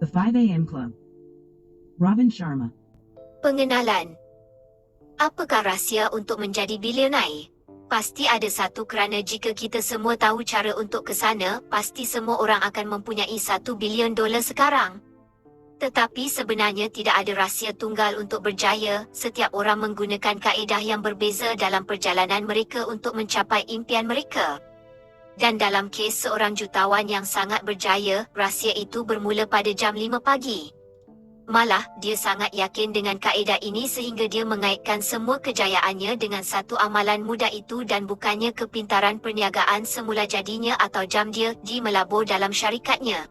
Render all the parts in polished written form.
The 5 a.m. Club. Robin Sharma. Pengenalan. Apakah rahsia untuk menjadi bilioner? Pasti ada satu, kerana jika kita semua tahu cara untuk ke sana, pasti semua orang akan mempunyai $1 bilion sekarang. Tetapi sebenarnya tidak ada rahsia tunggal untuk berjaya. Setiap orang menggunakan kaedah yang berbeza dalam perjalanan mereka untuk mencapai impian mereka. Dan dalam kes seorang jutawan yang sangat berjaya, rahsia itu bermula pada jam 5 pagi. Malah, dia sangat yakin dengan kaedah ini sehingga dia mengaitkan semua kejayaannya dengan satu amalan mudah itu, dan bukannya kepintaran perniagaan semula jadinya atau jam dia melabur dalam syarikatnya.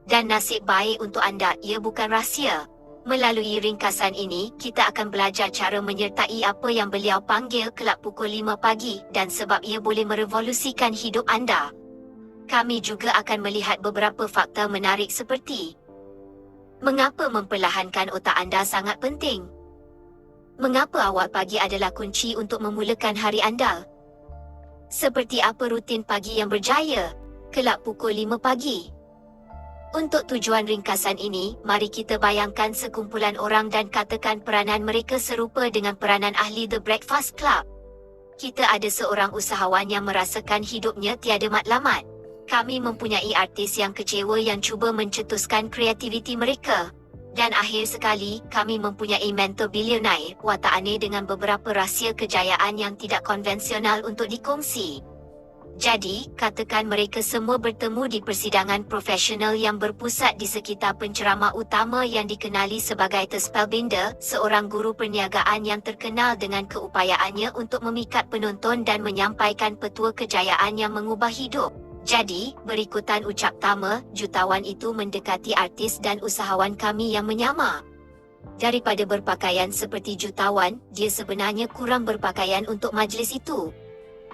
Dan nasib baik untuk anda, ia bukan rahsia. Melalui ringkasan ini, kita akan belajar cara menyertai apa yang beliau panggil kelab pukul 5 pagi, dan sebab ia boleh merevolusikan hidup anda. Kami juga akan melihat beberapa fakta menarik seperti: mengapa memperlahankan otak anda sangat penting? Mengapa awal pagi adalah kunci untuk memulakan hari anda? Seperti apa rutin pagi yang berjaya? Kelab pukul 5 pagi. Untuk tujuan ringkasan ini, mari kita bayangkan sekumpulan orang dan katakan peranan mereka serupa dengan peranan ahli The Breakfast Club. Kita ada seorang usahawan yang merasakan hidupnya tiada matlamat. Kami mempunyai artis yang kecewa yang cuba mencetuskan kreativiti mereka. Dan akhir sekali, kami mempunyai mentor bilioner, watak aneh dengan beberapa rahsia kejayaan yang tidak konvensional untuk dikongsi. Jadi, katakan mereka semua bertemu di persidangan profesional yang berpusat di sekitar penceramah utama yang dikenali sebagai The Spellbinder, seorang guru perniagaan yang terkenal dengan keupayaannya untuk memikat penonton dan menyampaikan petua kejayaan yang mengubah hidup. Jadi, berikutan ucap tama, jutawan itu mendekati artis dan usahawan kami yang menyamar. Daripada berpakaian seperti jutawan, dia sebenarnya kurang berpakaian untuk majlis itu.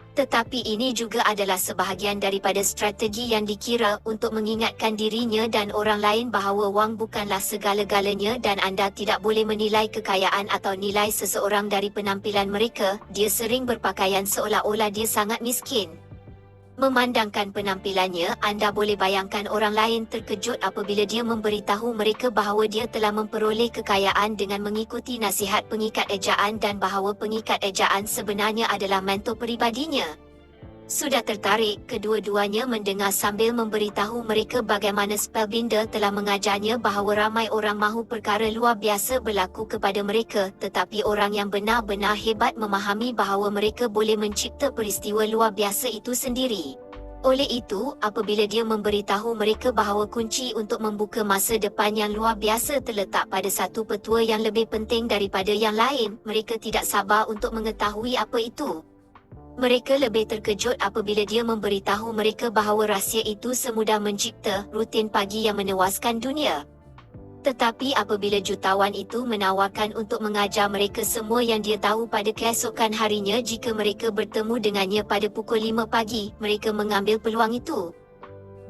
Tetapi ini juga adalah sebahagian daripada strategi yang dikira untuk mengingatkan dirinya dan orang lain bahawa wang bukanlah segala-galanya dan anda tidak boleh menilai kekayaan atau nilai seseorang dari penampilan mereka. Dia sering berpakaian seolah-olah dia sangat miskin. Memandangkan penampilannya, anda boleh bayangkan orang lain terkejut apabila dia memberitahu mereka bahawa dia telah memperoleh kekayaan dengan mengikuti nasihat pengikat ejaan dan bahawa pengikat ejaan sebenarnya adalah mentor peribadinya. Sudah tertarik, kedua-duanya mendengar sambil memberitahu mereka bagaimana Spellbinder telah mengajarnya bahawa ramai orang mahu perkara luar biasa berlaku kepada mereka, tetapi orang yang benar-benar hebat memahami bahawa mereka boleh mencipta peristiwa luar biasa itu sendiri. Oleh itu, apabila dia memberitahu mereka bahawa kunci untuk membuka masa depan yang luar biasa terletak pada satu petua yang lebih penting daripada yang lain, mereka tidak sabar untuk mengetahui apa itu. Mereka lebih terkejut apabila dia memberitahu mereka bahawa rahsia itu semudah mencipta rutin pagi yang menewaskan dunia. Tetapi apabila jutawan itu menawarkan untuk mengajar mereka semua yang dia tahu pada keesokan harinya jika mereka bertemu dengannya pada pukul 5 pagi, mereka mengambil peluang itu.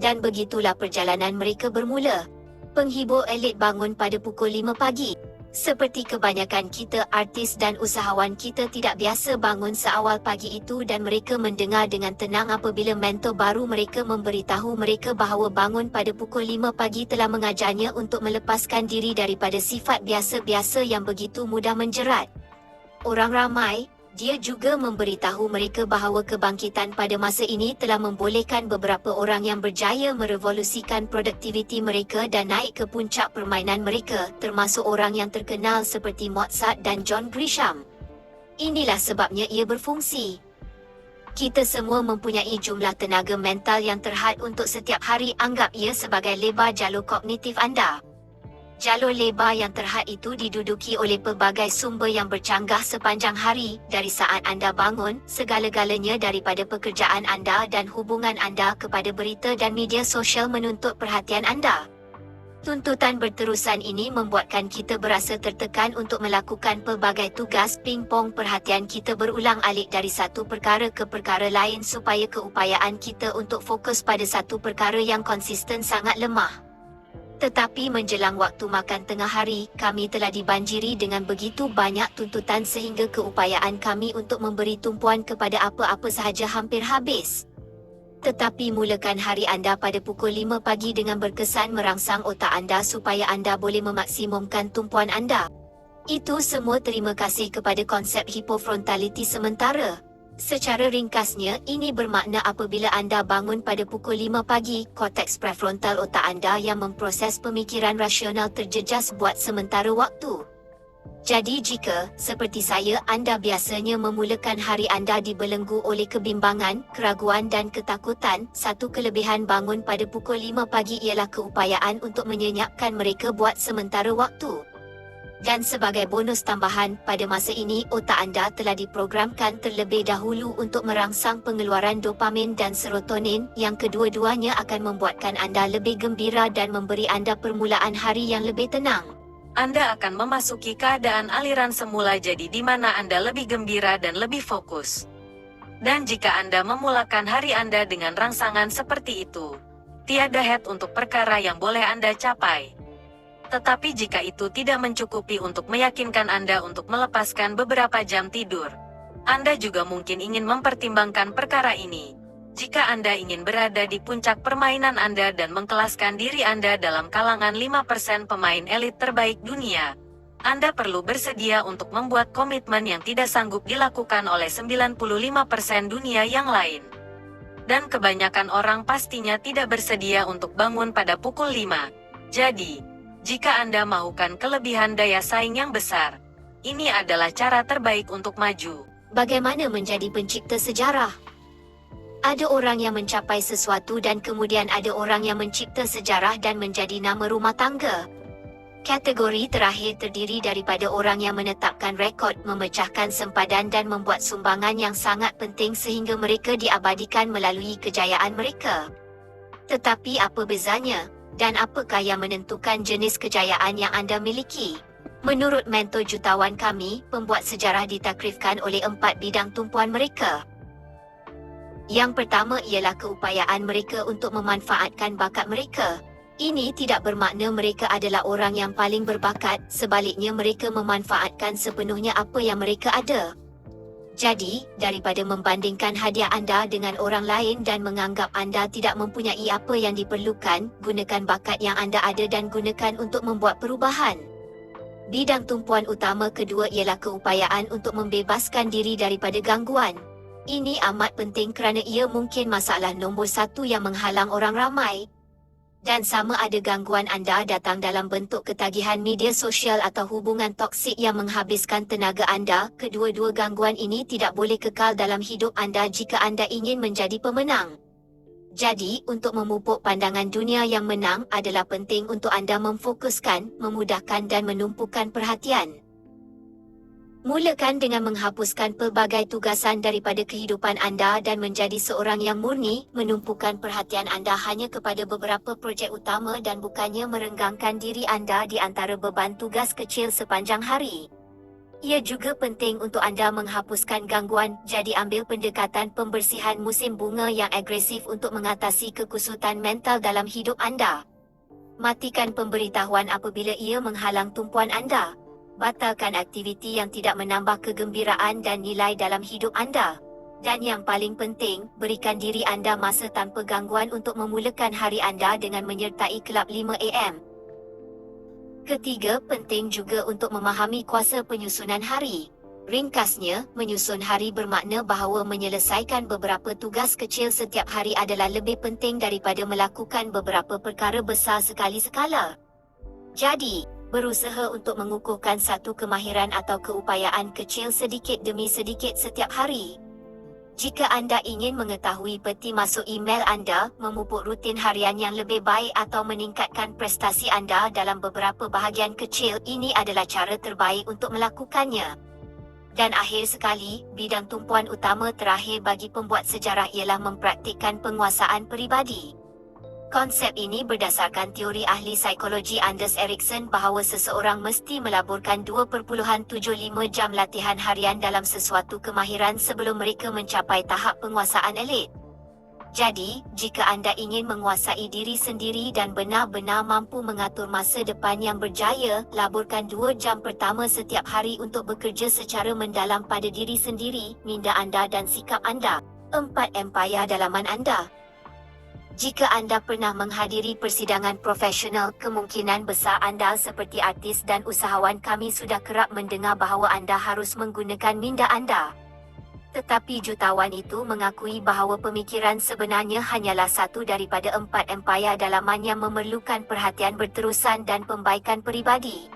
Dan begitulah perjalanan mereka bermula. Penghibur elit bangun pada pukul 5 pagi. Seperti kebanyakan kita, artis dan usahawan kita tidak biasa bangun seawal pagi itu dan mereka mendengar dengan tenang apabila mentor baru mereka memberitahu mereka bahawa bangun pada pukul 5 pagi telah mengajarnya untuk melepaskan diri daripada sifat biasa-biasa yang begitu mudah menjerat orang ramai. Dia juga memberitahu mereka bahawa kebangkitan pada masa ini telah membolehkan beberapa orang yang berjaya merevolusikan produktiviti mereka dan naik ke puncak permainan mereka, termasuk orang yang terkenal seperti Mozart dan John Grisham. Inilah sebabnya ia berfungsi. Kita semua mempunyai jumlah tenaga mental yang terhad untuk setiap hari. Anggap ia sebagai lebar jalur kognitif anda. Jalur lebar yang terhad itu diduduki oleh pelbagai sumber yang bercanggah sepanjang hari, dari saat anda bangun, segala-galanya daripada pekerjaan anda dan hubungan anda kepada berita dan media sosial menuntut perhatian anda. Tuntutan berterusan ini membuatkan kita berasa tertekan untuk melakukan pelbagai tugas. Ping-pong perhatian kita berulang-alik dari satu perkara ke perkara lain supaya keupayaan kita untuk fokus pada satu perkara yang konsisten sangat lemah. Tetapi menjelang waktu makan tengah hari, kami telah dibanjiri dengan begitu banyak tuntutan sehingga keupayaan kami untuk memberi tumpuan kepada apa-apa sahaja hampir habis. Tetapi mulakan hari anda pada pukul 5 pagi dengan berkesan merangsang otak anda supaya anda boleh memaksimumkan tumpuan anda. Itu semua terima kasih kepada konsep hipofrontaliti sementara. Secara ringkasnya, ini bermakna apabila anda bangun pada pukul 5 pagi, korteks prefrontal otak anda yang memproses pemikiran rasional terjejas buat sementara waktu. Jadi jika, seperti saya, anda biasanya memulakan hari anda dibelenggu oleh kebimbangan, keraguan dan ketakutan, satu kelebihan bangun pada pukul 5 pagi ialah keupayaan untuk menyenyapkan mereka buat sementara waktu. Dan sebagai bonus tambahan, pada masa ini otak anda telah diprogramkan terlebih dahulu untuk merangsang pengeluaran dopamin dan serotonin yang kedua-duanya akan membuatkan anda lebih gembira dan memberi anda permulaan hari yang lebih tenang. Anda akan memasuki keadaan aliran semula jadi di mana Anda lebih gembira dan lebih fokus. Dan jika Anda memulakan hari Anda dengan rangsangan seperti itu, tiada head untuk perkara yang boleh Anda capai. Tetapi jika itu tidak mencukupi untuk meyakinkan Anda untuk melepaskan beberapa jam tidur, Anda juga mungkin ingin mempertimbangkan perkara ini. Jika Anda ingin berada di puncak permainan Anda dan mengkelaskan diri Anda dalam kalangan 5% pemain elit terbaik dunia, Anda perlu bersedia untuk membuat komitmen yang tidak sanggup dilakukan oleh 95% dunia yang lain. Dan kebanyakan orang pastinya tidak bersedia untuk bangun pada pukul 5. Jadi, jika Anda maukan kelebihan daya saing yang besar, ini adalah cara terbaik untuk maju. Bagaimana menjadi pencipta sejarah? Ada orang yang mencapai sesuatu dan kemudian ada orang yang mencipta sejarah dan menjadi nama rumah tangga. Kategori terakhir terdiri daripada orang yang menetapkan rekod, memecahkan sempadan dan membuat sumbangan yang sangat penting sehingga mereka diabadikan melalui kejayaan mereka. Tetapi apa bezanya? Dan apakah yang menentukan jenis kejayaan yang anda miliki? Menurut mentor jutawan kami, pembuat sejarah ditakrifkan oleh 4 bidang tumpuan mereka. Yang pertama ialah keupayaan mereka untuk memanfaatkan bakat mereka. Ini tidak bermakna mereka adalah orang yang paling berbakat, sebaliknya mereka memanfaatkan sepenuhnya apa yang mereka ada. Jadi, daripada membandingkan hadiah anda dengan orang lain dan menganggap anda tidak mempunyai apa yang diperlukan, gunakan bakat yang anda ada dan gunakan untuk membuat perubahan. Bidang tumpuan utama kedua ialah keupayaan untuk membebaskan diri daripada gangguan. Ini amat penting kerana ia mungkin masalah nombor 1 yang menghalang orang ramai. Dan sama ada gangguan anda datang dalam bentuk ketagihan media sosial atau hubungan toksik yang menghabiskan tenaga anda, kedua-dua gangguan ini tidak boleh kekal dalam hidup anda jika anda ingin menjadi pemenang. Jadi, untuk memupuk pandangan dunia yang menang adalah penting untuk anda memfokuskan, memudahkan dan menumpukan perhatian. Mulakan dengan menghapuskan pelbagai tugasan daripada kehidupan anda dan menjadi seorang yang murni, menumpukan perhatian anda hanya kepada beberapa projek utama dan bukannya merenggangkan diri anda di antara beban tugas kecil sepanjang hari. Ia juga penting untuk anda menghapuskan gangguan, jadi ambil pendekatan pembersihan musim bunga yang agresif untuk mengatasi kekusutan mental dalam hidup anda. Matikan pemberitahuan apabila ia menghalang tumpuan anda. Batalkan aktiviti yang tidak menambah kegembiraan dan nilai dalam hidup anda. Dan yang paling penting, berikan diri anda masa tanpa gangguan untuk memulakan hari anda dengan menyertai kelab 5 AM. Ketiga, penting juga untuk memahami kuasa penyusunan hari. Ringkasnya, menyusun hari bermakna bahawa menyelesaikan beberapa tugas kecil setiap hari adalah lebih penting daripada melakukan beberapa perkara besar sekali sekala. Jadi, berusaha untuk mengukuhkan satu kemahiran atau keupayaan kecil sedikit demi sedikit setiap hari. Jika anda ingin mengetahui peti masuk email anda, memupuk rutin harian yang lebih baik atau meningkatkan prestasi anda dalam beberapa bahagian kecil, ini adalah cara terbaik untuk melakukannya. Dan akhir sekali, bidang tumpuan utama terakhir bagi pembuat sejarah ialah mempraktikkan penguasaan peribadi. Konsep ini berdasarkan teori ahli psikologi Anders Ericsson bahawa seseorang mesti melaburkan 2.75 jam latihan harian dalam sesuatu kemahiran sebelum mereka mencapai tahap penguasaan elit. Jadi, jika anda ingin menguasai diri sendiri dan benar-benar mampu mengatur masa depan yang berjaya, laburkan 2 jam pertama setiap hari untuk bekerja secara mendalam pada diri sendiri, minda anda dan sikap anda. 4 empayar dalaman anda. Jika anda pernah menghadiri persidangan profesional, kemungkinan besar anda seperti artis dan usahawan kami sudah kerap mendengar bahawa anda harus menggunakan minda anda. Tetapi jutawan itu mengakui bahawa pemikiran sebenarnya hanyalah satu daripada 4 empayar dalaman yang memerlukan perhatian berterusan dan pembaikan peribadi.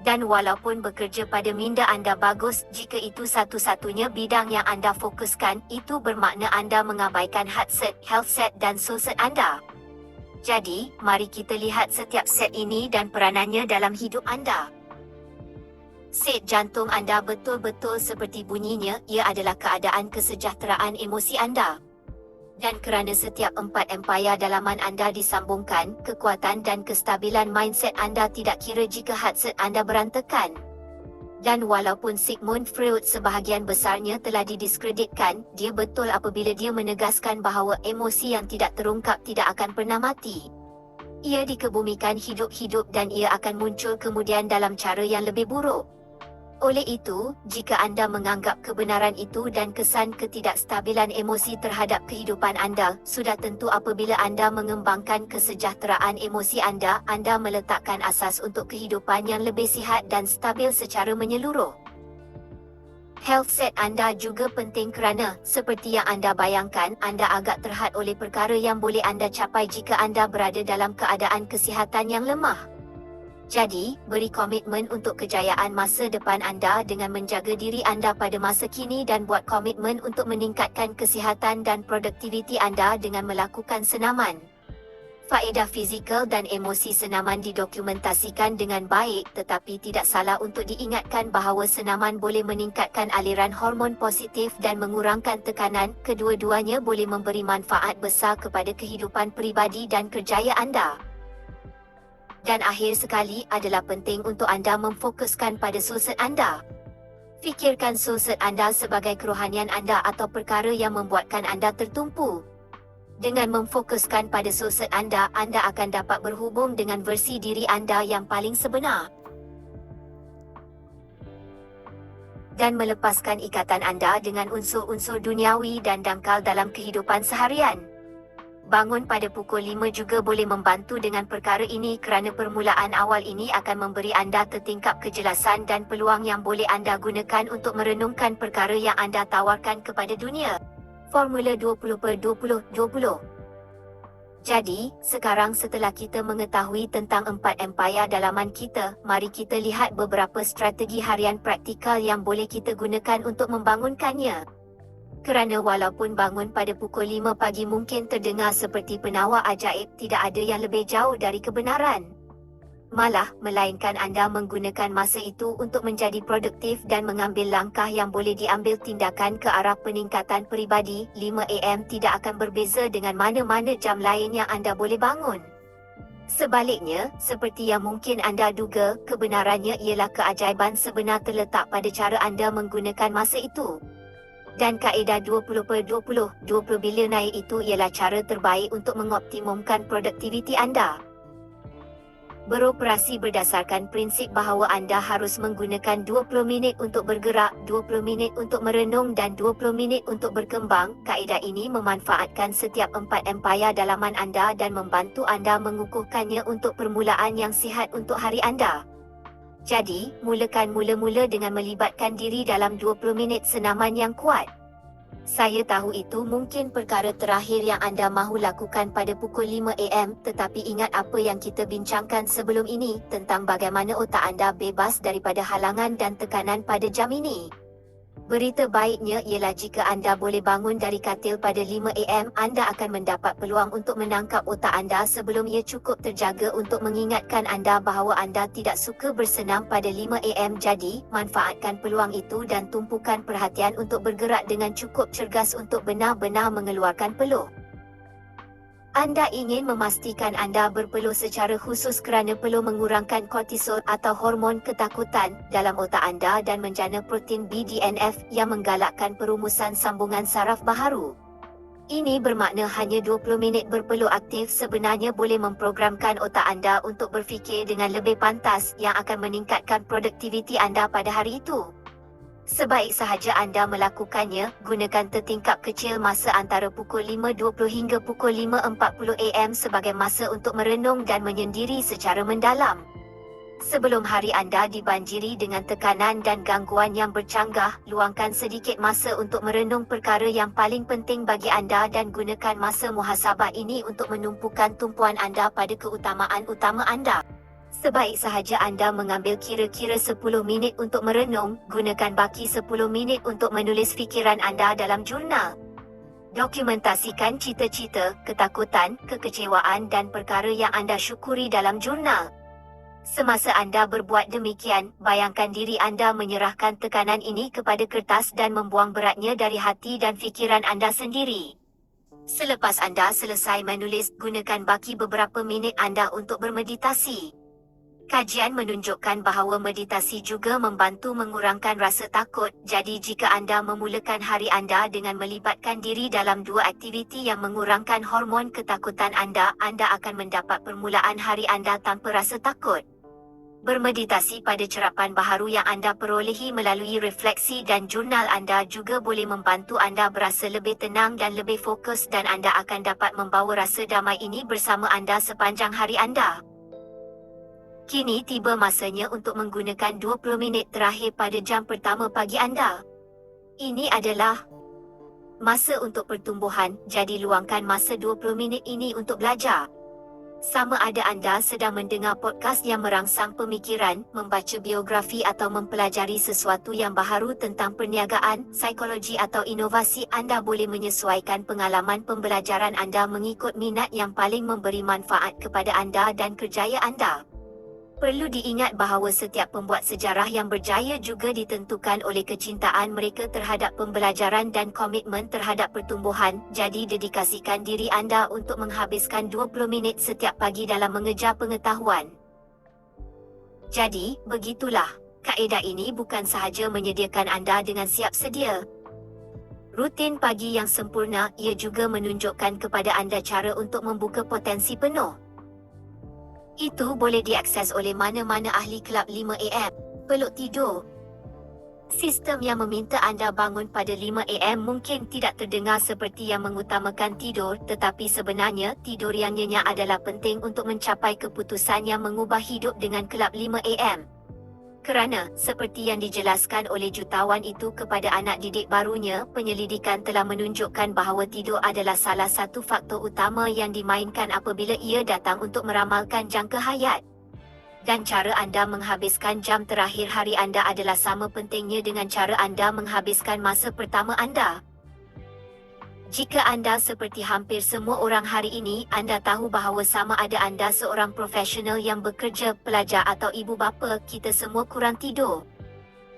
Dan walaupun bekerja pada minda anda bagus, jika itu satu-satunya bidang yang anda fokuskan, itu bermakna anda mengabaikan hard set, health set dan soul set anda. Jadi, mari kita lihat setiap set ini dan peranannya dalam hidup anda. Set jantung anda betul-betul seperti bunyinya, ia adalah keadaan kesejahteraan emosi anda. Dan kerana setiap 4 empayar dalaman anda disambungkan, kekuatan dan kestabilan mindset anda tidak kira jika headset anda berantakan. Dan walaupun Sigmund Freud sebahagian besarnya telah didiskreditkan, dia betul apabila dia menegaskan bahawa emosi yang tidak terungkap tidak akan pernah mati. Ia dikebumikan hidup-hidup dan ia akan muncul kemudian dalam cara yang lebih buruk. Oleh itu, jika anda menganggap kebenaran itu dan kesan ketidakstabilan emosi terhadap kehidupan anda, sudah tentu apabila anda mengembangkan kesejahteraan emosi anda meletakkan asas untuk kehidupan yang lebih sihat dan stabil secara menyeluruh. Health set anda juga penting kerana, seperti yang anda bayangkan, anda agak terhad oleh perkara yang boleh anda capai jika anda berada dalam keadaan kesihatan yang lemah. Jadi, beri komitmen untuk kejayaan masa depan anda dengan menjaga diri anda pada masa kini dan buat komitmen untuk meningkatkan kesihatan dan produktiviti anda dengan melakukan senaman. Faedah fizikal dan emosi senaman didokumentasikan dengan baik, tetapi tidak salah untuk diingatkan bahawa senaman boleh meningkatkan aliran hormon positif dan mengurangkan tekanan. Kedua-duanya boleh memberi manfaat besar kepada kehidupan peribadi dan kerjaya anda. Dan akhir sekali adalah penting untuk anda memfokuskan pada soul set anda. Fikirkan soul set anda sebagai kerohanian anda atau perkara yang membuatkan anda tertumpu. Dengan memfokuskan pada soul set anda akan dapat berhubung dengan versi diri anda yang paling sebenar. Dan melepaskan ikatan anda dengan unsur-unsur duniawi dan dangkal dalam kehidupan seharian. Bangun pada pukul 5 juga boleh membantu dengan perkara ini kerana permulaan awal ini akan memberi anda tertingkap kejelasan dan peluang yang boleh anda gunakan untuk merenungkan perkara yang anda tawarkan kepada dunia. Formula 20/20/20. Jadi, sekarang setelah kita mengetahui tentang 4 empayar dalaman kita, mari kita lihat beberapa strategi harian praktikal yang boleh kita gunakan untuk membangunkannya. Kerana walaupun bangun pada pukul 5 pagi mungkin terdengar seperti penawar ajaib, tidak ada yang lebih jauh dari kebenaran. Malah, melainkan anda menggunakan masa itu untuk menjadi produktif dan mengambil langkah yang boleh diambil tindakan ke arah peningkatan peribadi. 5 AM tidak akan berbeza dengan mana-mana jam lain yang anda boleh bangun. Sebaliknya, seperti yang mungkin anda duga, kebenarannya ialah keajaiban sebenar terletak pada cara anda menggunakan masa itu. Dan kaedah 20/20/20 bilionair itu ialah cara terbaik untuk mengoptimumkan produktiviti anda. Beroperasi berdasarkan prinsip bahawa anda harus menggunakan 20 minit untuk bergerak, 20 minit untuk merenung dan 20 minit untuk berkembang. Kaedah ini memanfaatkan setiap 4 empayar dalaman anda dan membantu anda mengukuhkannya untuk permulaan yang sihat untuk hari anda. Jadi, mulakan mula-mula dengan melibatkan diri dalam 20 minit senaman yang kuat. Saya tahu itu mungkin perkara terakhir yang anda mahu lakukan pada pukul 5 AM, tetapi ingat apa yang kita bincangkan sebelum ini tentang bagaimana otak anda bebas daripada halangan dan tekanan pada jam ini. Berita baiknya ialah jika anda boleh bangun dari katil pada 5 AM, anda akan mendapat peluang untuk menangkap otak anda sebelum ia cukup terjaga untuk mengingatkan anda bahawa anda tidak suka bersenam pada 5 AM. Jadi, manfaatkan peluang itu dan tumpukan perhatian untuk bergerak dengan cukup cergas untuk benar-benar mengeluarkan peluh. Anda ingin memastikan anda berpeluh secara khusus kerana peluh mengurangkan kortisol atau hormon ketakutan dalam otak anda dan menjana protein BDNF yang menggalakkan perumusan sambungan saraf baharu. Ini bermakna hanya 20 minit berpeluh aktif sebenarnya boleh memprogramkan otak anda untuk berfikir dengan lebih pantas yang akan meningkatkan produktiviti anda pada hari itu. Sebaik sahaja anda melakukannya, gunakan tertingkap kecil masa antara pukul 5.20 hingga pukul 5.40 AM sebagai masa untuk merenung dan menyendiri secara mendalam. Sebelum hari anda dibanjiri dengan tekanan dan gangguan yang bercanggah, luangkan sedikit masa untuk merenung perkara yang paling penting bagi anda dan gunakan masa muhasabah ini untuk menumpukan tumpuan anda pada keutamaan utama anda. Sebaik sahaja anda mengambil kira-kira 10 minit untuk merenung, gunakan baki 10 minit untuk menulis fikiran anda dalam jurnal. Dokumentasikan cita-cita, ketakutan, kekecewaan dan perkara yang anda syukuri dalam jurnal. Semasa anda berbuat demikian, bayangkan diri anda menyerahkan tekanan ini kepada kertas dan membuang beratnya dari hati dan fikiran anda sendiri. Selepas anda selesai menulis, gunakan baki beberapa minit anda untuk bermeditasi. Kajian menunjukkan bahawa meditasi juga membantu mengurangkan rasa takut, jadi jika anda memulakan hari anda dengan melibatkan diri dalam dua aktiviti yang mengurangkan hormon ketakutan anda akan mendapat permulaan hari anda tanpa rasa takut. Bermeditasi pada cerapan baharu yang anda perolehi melalui refleksi dan jurnal anda juga boleh membantu anda berasa lebih tenang dan lebih fokus dan anda akan dapat membawa rasa damai ini bersama anda sepanjang hari anda. Kini tiba masanya untuk menggunakan 20 minit terakhir pada jam pertama pagi anda. Ini adalah masa untuk pertumbuhan, jadi luangkan masa 20 minit ini untuk belajar. Sama ada anda sedang mendengar podcast yang merangsang pemikiran, membaca biografi atau mempelajari sesuatu yang baharu tentang perniagaan, psikologi atau inovasi, anda boleh menyesuaikan pengalaman pembelajaran anda mengikut minat yang paling memberi manfaat kepada anda dan kerjaya anda. Perlu diingat bahawa setiap pembuat sejarah yang berjaya juga ditentukan oleh kecintaan mereka terhadap pembelajaran dan komitmen terhadap pertumbuhan, jadi dedikasikan diri anda untuk menghabiskan 20 minit setiap pagi dalam mengejar pengetahuan. Jadi, begitulah. Kaedah ini bukan sahaja menyediakan anda dengan siap sedia rutin pagi yang sempurna, ia juga menunjukkan kepada anda cara untuk membuka potensi penuh. Itu boleh diakses oleh mana-mana ahli kelab 5 AM. Peluk tidur. Sistem yang meminta anda bangun pada 5 AM mungkin tidak terdengar seperti yang mengutamakan tidur, tetapi sebenarnya tidur yang nyenyak adalah penting untuk mencapai keputusan yang mengubah hidup dengan kelab 5 AM. Kerana, seperti yang dijelaskan oleh jutawan itu kepada anak didik barunya, penyelidikan telah menunjukkan bahawa tidur adalah salah satu faktor utama yang dimainkan apabila ia datang untuk meramalkan jangka hayat. Dan cara anda menghabiskan jam terakhir hari anda adalah sama pentingnya dengan cara anda menghabiskan masa pertama anda. Jika anda seperti hampir semua orang hari ini, anda tahu bahawa sama ada anda seorang profesional yang bekerja, pelajar atau ibu bapa, kita semua kurang tidur.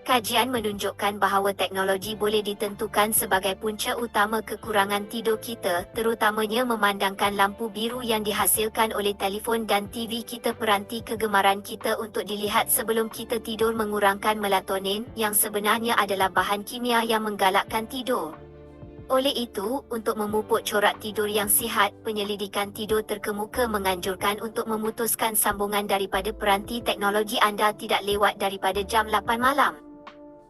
Kajian menunjukkan bahawa teknologi boleh ditentukan sebagai punca utama kekurangan tidur kita, terutamanya memandangkan lampu biru yang dihasilkan oleh telefon dan TV kita. Peranti kegemaran kita untuk dilihat sebelum kita tidur mengurangkan melatonin, yang sebenarnya adalah bahan kimia yang menggalakkan tidur. Oleh itu, untuk memupuk corak tidur yang sihat, penyelidikan tidur terkemuka menganjurkan untuk memutuskan sambungan daripada peranti teknologi anda tidak lewat daripada jam 8 malam.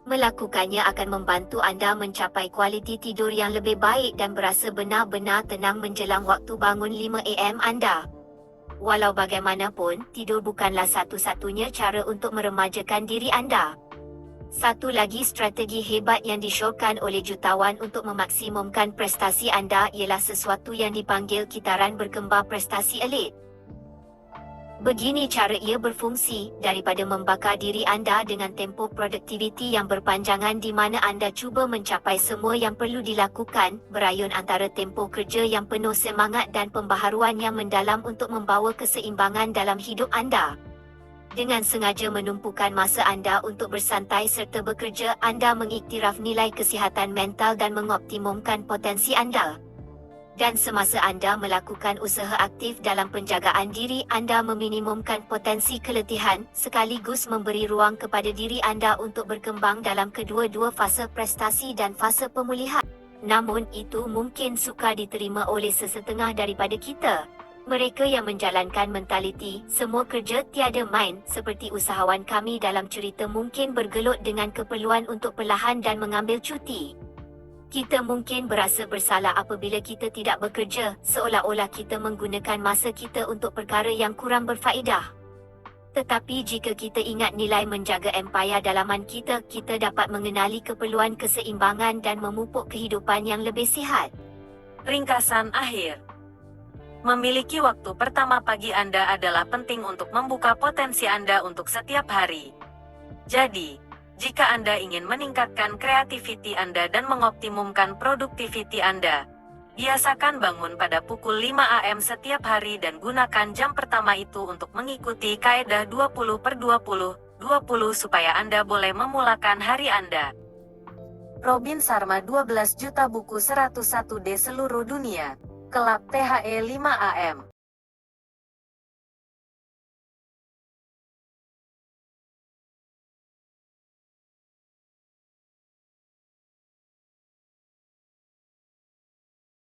Melakukannya akan membantu anda mencapai kualiti tidur yang lebih baik dan berasa benar-benar tenang menjelang waktu bangun 5 AM anda. Walau bagaimanapun, tidur bukanlah satu-satunya cara untuk meremajakan diri anda. Satu lagi strategi hebat yang disyorkan oleh jutawan untuk memaksimumkan prestasi anda ialah sesuatu yang dipanggil kitaran berkembar prestasi elit. Begini cara ia berfungsi, daripada membakar diri anda dengan tempoh produktiviti yang berpanjangan di mana anda cuba mencapai semua yang perlu dilakukan, berayun antara tempoh kerja yang penuh semangat dan pembaharuan yang mendalam untuk membawa keseimbangan dalam hidup anda. Dengan sengaja menumpukan masa anda untuk bersantai serta bekerja, anda mengiktiraf nilai kesihatan mental dan mengoptimumkan potensi anda. Dan semasa anda melakukan usaha aktif dalam penjagaan diri, anda meminimumkan potensi keletihan, sekaligus memberi ruang kepada diri anda untuk berkembang dalam kedua-dua fasa prestasi dan fasa pemulihan. Namun itu mungkin sukar diterima oleh sesetengah daripada kita. Mereka yang menjalankan mentaliti semua kerja tiada main seperti usahawan kami dalam cerita mungkin bergelut dengan keperluan untuk perlahan dan mengambil cuti. Kita mungkin berasa bersalah apabila kita tidak bekerja, seolah-olah kita menggunakan masa kita untuk perkara yang kurang berfaedah. Tetapi jika kita ingat nilai menjaga empayar dalaman kita, kita dapat mengenali keperluan keseimbangan dan memupuk kehidupan yang lebih sihat. Ringkasan akhir. Memiliki waktu pertama pagi Anda adalah penting untuk membuka potensi Anda untuk setiap hari. Jadi, jika Anda ingin meningkatkan kreativiti Anda dan mengoptimumkan produktiviti Anda, biasakan bangun pada pukul 5 AM setiap hari dan gunakan jam pertama itu untuk mengikuti kaedah 20/20/20 supaya Anda boleh memulakan hari Anda. Robin Sharma 12 juta buku 101D seluruh dunia. Kelab THE 5 AM